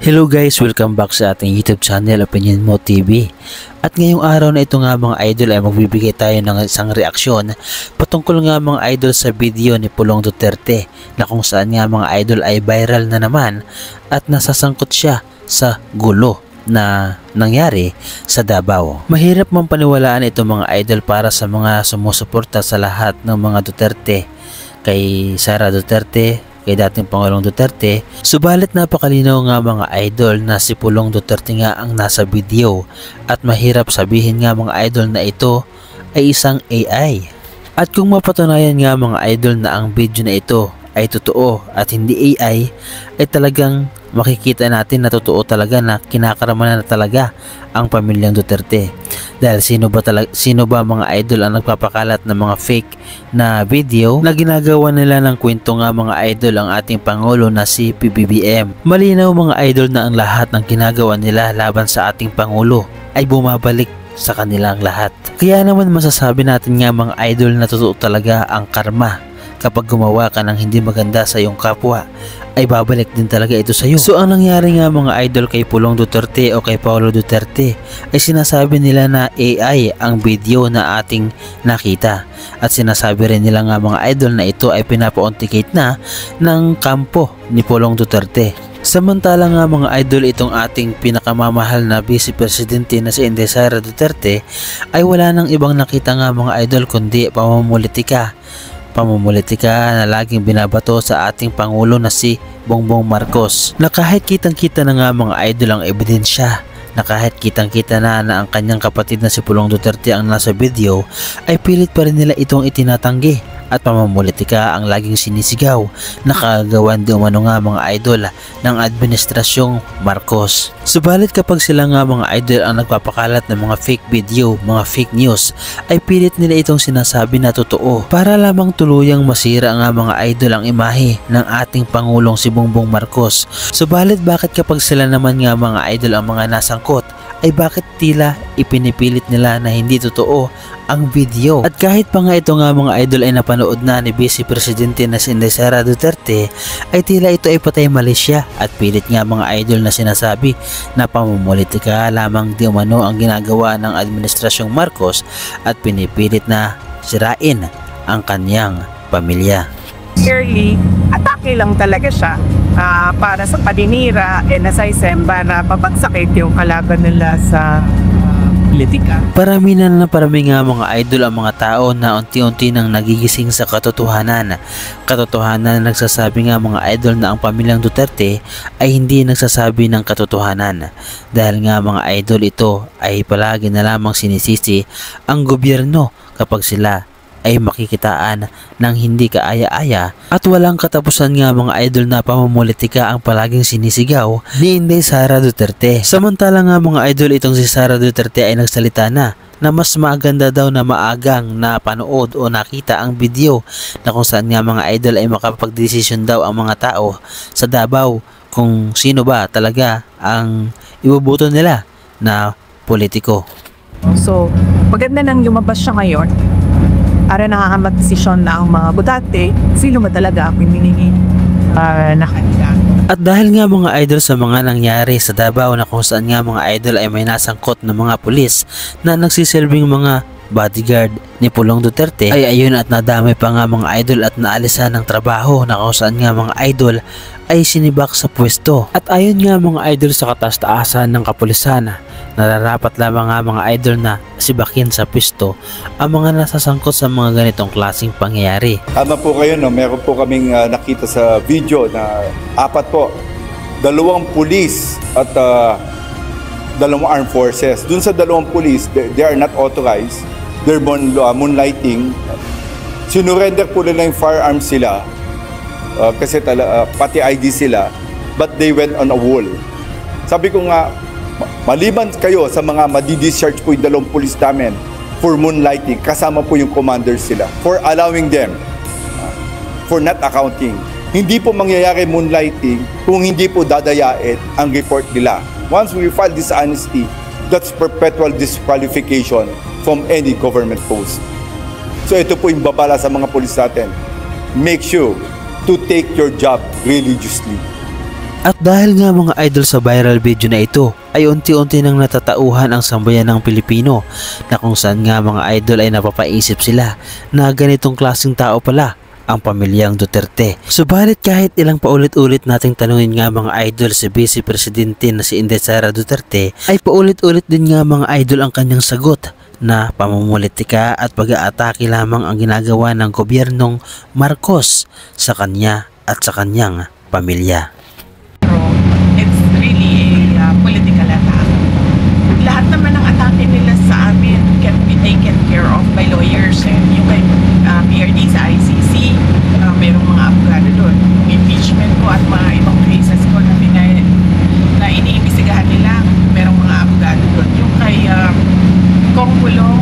Hello guys, welcome back sa ating YouTube channel Opinion Mo TV. At ngayong araw na ito nga mga idol ay magbibigay tayo ng isang reaksyon patungkol nga mga idol sa video ni Pulong Duterte na kung saan nga mga idol ay viral na naman at nasasangkot siya sa gulo na nangyari sa Davao. Mahirap man paniwalaan ito mga idol para sa mga sumusuporta sa lahat ng mga Duterte, kay Sara Duterte, kay dating Pangulong Duterte. Subalit napakalinaw nga mga idol na si Pulong Duterte nga ang nasa video at mahirap sabihin nga mga idol na ito ay isang AI. At kung mapatunayan nga mga idol na ang video na ito ay totoo at hindi AI, ay talagang makikita natin na totoo talaga na kinakaramanan na talaga ang pamilyang Duterte. Dahil sino ba mga idol ang nagpapakalat ng mga fake na video na ginagawa nila ng kwento nga mga idol ang ating Pangulo na si PBBM. Malinaw mga idol na ang lahat ng ginagawa nila laban sa ating Pangulo ay bumabalik sa kanilang lahat. Kaya naman masasabi natin nga mga idol na totoo talaga ang karma. Kapag gumawa ka ng hindi maganda sa iyong kapwa, ay babalik din talaga ito sa iyo. So ang nangyari nga mga idol kay Pulong Duterte o kay Paulo Duterte ay sinasabi nila na AI ang video na ating nakita. At sinasabi rin nila nga mga idol na ito ay pinapa-authenticate na ng kampo ni Pulong Duterte. Samantala nga mga idol, itong ating pinakamamahal na Vice Presidente na si Inday Sara Duterte ay wala nang ibang nakita nga mga idol kundi pamumulitika na laging binabato sa ating Pangulo na si Bongbong Marcos, na kahit kitang-kita na nga mga idol ang ebidensya, na kahit kitang-kita na ang kanyang kapatid na si Pulong Duterte ang nasa video, ay pilit pa rin nila itong itinatanggi at pamumulitika ang laging sinisigaw na kagagawan di umano nga mga idol ng administrasyong Marcos. Subalit kapag sila nga mga idol ang nagpapakalat ng mga fake video, mga fake news, ay pilit nila itong sinasabi na totoo para lamang tuluyang masira nga mga idol ang imahe ng ating Pangulong si Bongbong Marcos. Subalit bakit kapag sila naman nga mga idol ang mga nasangkot, ay bakit tila ipinipilit nila na hindi totoo ang video? At kahit pa nga ito nga mga idol ay napanood na ni Vice Presidente na si Inday Sara Duterte, ay tila ito ay patay mali siya at pilit nga mga idol na sinasabi na pamumulitika lamang di umano ang ginagawa ng administrasyong Marcos at pinipilit na sirain ang kanyang pamilya. Clearly, atake lang talaga siya para sa paninira nasaisemba na papagsakit yung kalaban nila sa politika. Parami nga mga idol ang mga tao na unti-unti nang nagigising sa katotohanan. Katotohanan na nagsasabi nga mga idol na ang pamilyang Duterte ay hindi nagsasabi ng katotohanan. Dahil nga mga idol, ito ay palagi na lamang sinisisi ang gobyerno kapag sila ay makikitaan ng hindi kaaya-aya at walang katapusan nga mga idol na pamumulitika ang palaging sinisigaw ni Inday Sara Duterte. Samantala nga mga idol, itong si Sara Duterte ay nagsalita na mas maganda daw na maagang napanood o nakita ang video na kung saan nga mga idol ay makapagdesisyon daw ang mga tao sa Davao kung sino ba talaga ang iboboto nila na politiko. So, maganda nang lumabas siya ngayon para nakakamag-desisyon na ang mga butante sino ba talaga ang pininingi na kanila. At dahil nga mga idol sa mga nangyari sa Davao na kung saan nga mga idol ay may nasangkot ng mga pulis na nagsisilbing mga bodyguard ni Pulong Duterte, ay ayun at nadamay pa nga mga idol at naalisan ng trabaho na kung saan nga mga idol ay sinibak sa pwesto. At ayon nga mga idol sa kataas-taasan ng kapulisan, nararapat lamang nga mga idol na sibakin sa pwesto ang mga nasasangkot sa mga ganitong klaseng pangyayari. Tama po kayo, no? Meron po kaming nakita sa video na 4 po, 2 pulis at 2 armed forces. Dun sa 2 pulis, they are not authorized. They're moonlighting. Sinurrender po nila yung firearms sila kasi pati ID sila, but they went on a wall. Sabi ko nga, maliban kayo sa mga madi-discharge po yung 2 pulis namin for moonlighting, kasama po yung commanders sila for allowing them, for not accounting. Hindi po mangyayari moonlighting kung hindi po dadayain ang report nila. Once we file dishonesty, that's perpetual disqualification from any government post. So ito po yung babala sa mga pulis natin. Make sure to take your job religiously. At dahil nga mga idol sa viral video na ito ay unti-unti nang natatauhan ang sambayan ng Pilipino na kung saan nga mga idol ay napapaisip sila na ganitong klaseng tao pala ang pamilyang Duterte. Subalit kahit ilang paulit-ulit nating tanungin nga mga idol si Vice Presidente na si Inday Sara Duterte ay paulit-ulit din nga mga idol ang kanyang sagot na pamumulitika at pag-aatake lamang ang ginagawa ng gobyernong Marcos sa kanya at sa kanyang pamilya. It's really a political attack. Lahat naman ng atake nila sa amin can be taken care of by lawyers. Yung kay PRD sa ICC, merong mga abogado doon. Impeachment ko at mga ibang cases ko na iniimbestigahan nila, merong mga abogado doon. Yung kay Kong Kulong,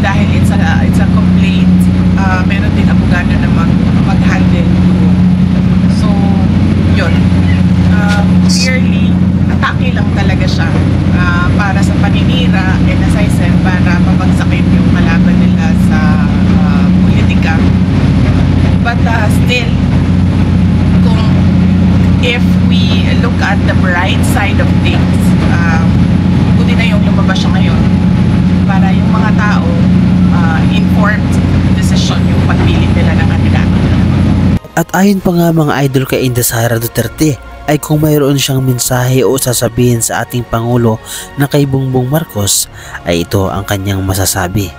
dahil it's a complaint, meron din abogado na mag-handle doon. So, yun. Clearly, atake lang talaga siya para sa paninira and as I said, para mapagsakin yung kalaban nila sa politika. But still, if we look at the bright side of things, buti na yung lumabas siya ngayon para yung mga tao informed decision yung pagpili nila ng kandidato. At ayon pa nga mga idol kay Inday Sara Duterte ay kung mayroon siyang mensahe o sasabihin sa ating Pangulo na kay Bongbong Marcos ay ito ang kanyang masasabi.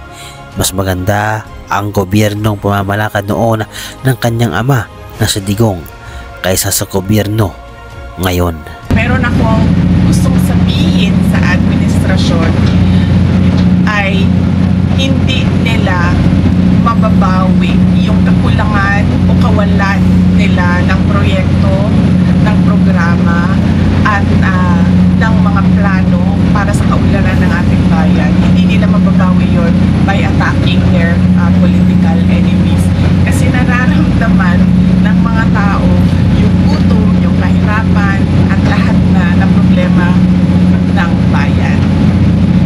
Mas maganda ang gobyernong pamamalakad noon ng kanyang ama na si Digong kaysa sa gobyerno ngayon. Meron akong gustong sabihin sa administrasyon ay hindi nila mababawi yung kakulangan o kawalan nila ng proyekto, ng programa at ng mga plano para sa kaunlaran ng ating bayan. Hindi nila mababawi yun by attacking their political enemies. Kasi nararamdaman ng mga tao yung gutom, yung kahirapan at lahat na problema ng bayan.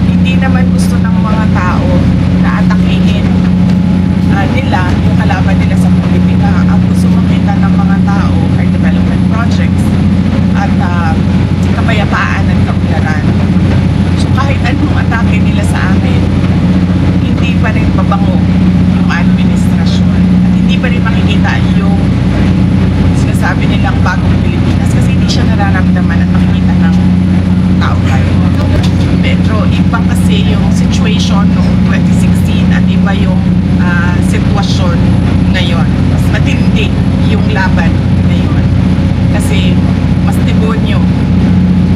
Hindi naman gusto ng mga tao na atakihin nila yung kalaban nila sa politika. Ang gusto makita ng mga tao ay development projects at kapayapaan at kaunlaran. So kahit anong atake nila sa amin, hindi pa rin babango yung administrasyon at hindi pa rin makikita yung sinasabi nilang bagong Pilipinas kasi hindi siya nararamdaman at makikita ng tao tayo. Pero iba kasi yung situation noong 2016 at iba yung sitwasyon ngayon. Mas matindi yung laban ngayon. Kasi mas demonyo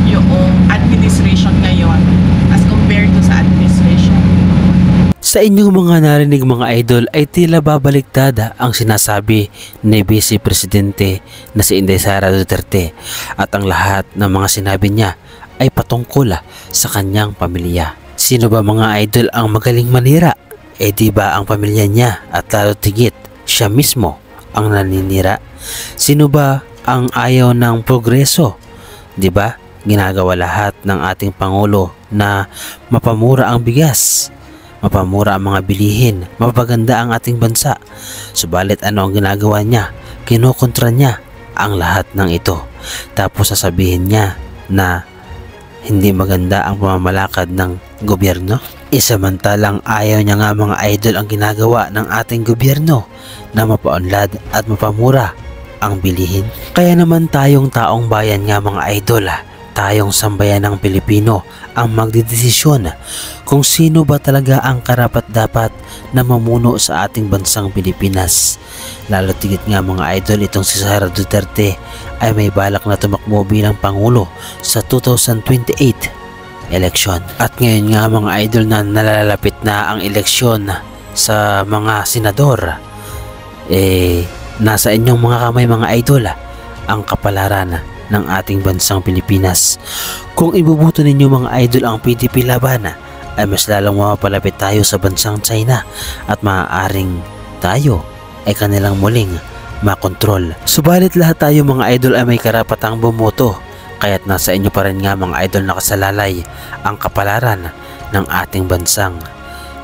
yung administration ngayon as compared to sa administration. Sa inyong mga narinig mga idol ay tila babaliktad ang sinasabi ni Vice Presidente na si Inday Sara Duterte at ang lahat ng mga sinabi niya ay patungkol sa kanyang pamilya. Sino ba mga idol ang magaling manira? Eh di ba ang pamilya niya at lalo tigit siya mismo ang naninira? Sino ba ang ayaw ng progreso? Di ba? Ginagawa lahat ng ating Pangulo na mapamura ang bigas, mapamura ang mga bilihin, mapaganda ang ating bansa. Subalit ano ang ginagawa niya? Kinukontra niya ang lahat ng ito. Tapos sasabihin niya na hindi maganda ang pamamalakad ng gobyerno. Isamantalang ayaw niya nga mga idol ang ginagawa ng ating gobyerno na mapaunlad at mapamura ang bilihin. Kaya naman tayong taong bayan nga mga idol, tayong sambayan ng Pilipino ang magdedesisyon kung sino ba talaga ang karapat-dapat na mamuno sa ating bansang Pilipinas. Lalo tigit nga mga idol itong si Sara Duterte ay may balak na tumakbo bilang Pangulo sa 2028 eleksyon. At ngayon nga mga idol na nalalapit na ang eleksyon sa mga senador, nasa inyong mga kamay mga idol ang kapalaran ng ating bansang Pilipinas. Kung ibubuto ninyo mga idol ang PDP laban ay mas lalong mapapalapit tayo sa bansang China at maaaring tayo ay kanilang muling makontrol. Subalit lahat tayo mga idol ay may karapatang bumoto, kaya't nasa inyo pa rin nga mga idol nakasalalay ang kapalaran ng ating bansang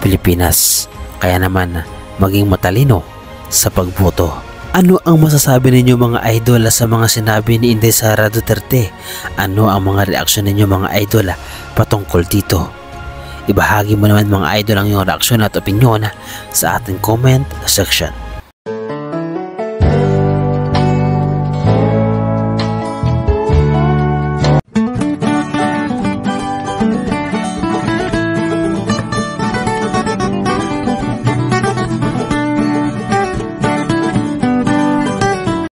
Pilipinas. Kaya naman maging matalino sa pagboto Ano ang masasabi ninyo mga idol sa mga sinabi ni Inday Sara Duterte? Ano ang mga reaksyon ninyo mga idol patungkol dito? Ibahagi mo naman mga idol ang iyong reaksyon at opinyon sa ating comment section.